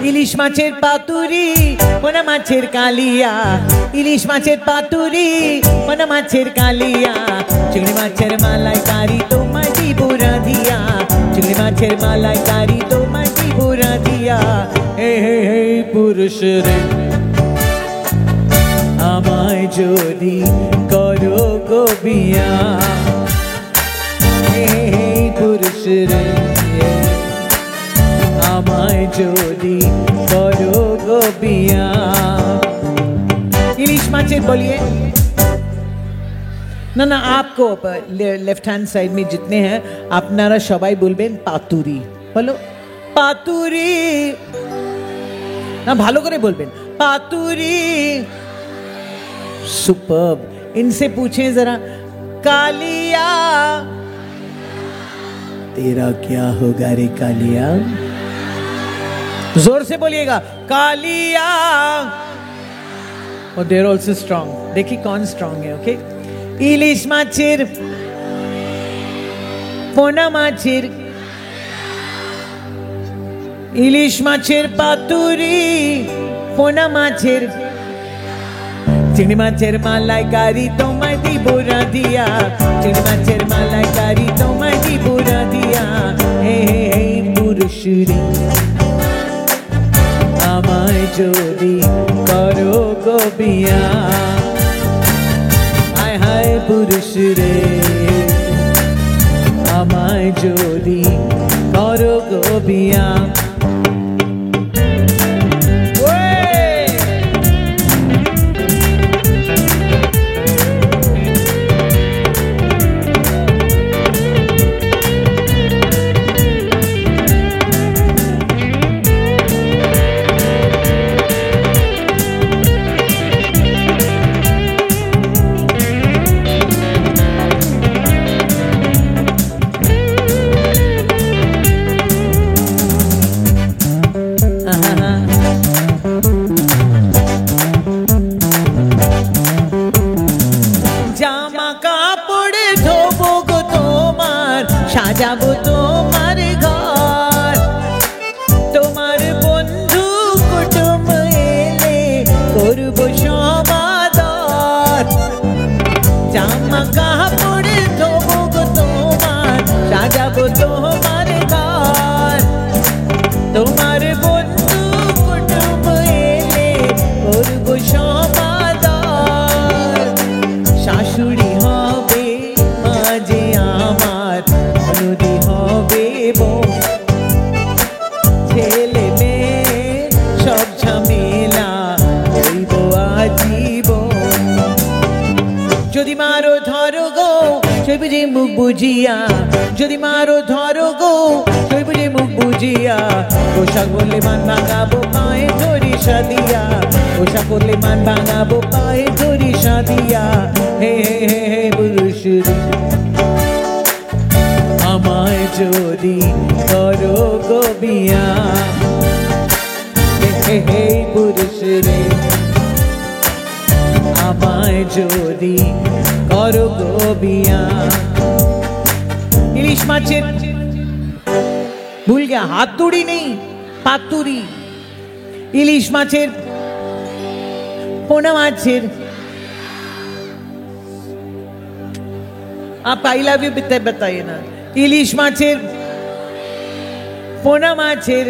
ইলিশ মাছের পাতুরি পোনা মাছের কালিয়া, ইলিশ মাছের পাতুরি পোনা মাছের কালিয়া, চিংড়ি মাছের মালাইকারি তোমায় দিব রাধিয়া, চিংড়ি মাছের মালাইকারি তোমায় দিব রাধিয়া। হে হে হে পুরুষ রে আমায় যদি করো গো বিয়া, হে হে পুরুষ রে আমায় যদি করো গো বিয়া। ইলিশ মাছের বলিए না না, आपको लेफ्ट हैंड साइड में जितने हैं আপনারা সবাই বলবেন পাতুরি। বলো পাতুরি, না ভালো করে বলবেন পাতুরি। सुपर्ब। इनसे पूछें जरा कालिया तेरा क्या होगा रे कालिया, जोर से बोलिएगा कालिया। और देर ऑल्सो स्ट्रॉन्ग, देखिए कौन स्ट्रॉन्ग है। ओके, इलिश माछेर पोना माछेर, इलिश माछेर पातुरी पोना माछेर, चिंगड़ी माछेर मालाइकारी তোমায় দিব রাধিয়া, চিংড়ি মাছের মালাইকারি তোমায় দিব রাধিয়া। হে হে পুরুষ রে আমায় যদি করো গো বিয়া, হায় হায় পুরুষ রে আমায় যদি করো গো বিয়া। সাজাবো তোমার ঘর, তোমার বন্ধু কুটুম এলে করবো সমাদর, জামা কাপড় ধোবো গো তোমার, সাজাবো তোমার ঘর, তোমার বন্ধু কুটুম এলে করবো সমাদর। শাশুড়ি হবে মাঝে আমার, নদী হবে বোন, ছেলে মেয়ে সব ঝামেলা হইব আজীবন। যদি মারো ধরো গো সেই বুঝে মুখ বুঝিয়া, যদি মারো ধরো গো সেই বুঝে মুখ বুঝিয়া, পোশাক বললে মান ভাঙাবো পায়ে ধরি সাদিয়া, পোশাক বললে মান ভাঙাবো পায়ে ধরি সাদিয়া। হে হে হে হে পুরুষ আমায় যদি করো গো বিয়া, হে হে পুরুষ রে আমায় যদি করো গো বিয়া। ইলিশ মাছের ভুল গয়া, হাতুড়ি নেই পাতুরি, ইলিশ মাছের পোনা মাছের। आप आई लव यू बताइए ना। ইলিশ মাছের পোনা মাছের,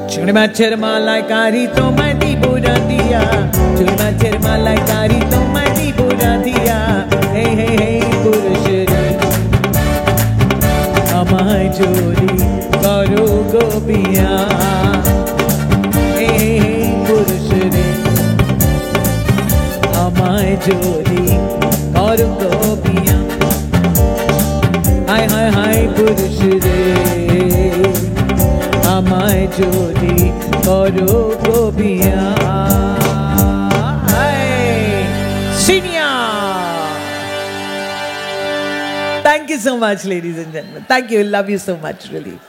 চিংড়ি মাছের মালাইকারি তোমায় দিব রাধিয়া, চিংড়ি মাছের মালাইকারি তোমায় দিব রাধিয়া। হে হে হে পুরুষ রে আমায় যদি করো গো বিয়া, হে হে পুরুষ রে আমায় যদি করো গো বিয়া। হায় হায় হায় পুরুষ রে আমায় যদি করো গো বিয়া। Senior. Thank you so much, ladies and gentlemen. Thank you. Love you so much, really.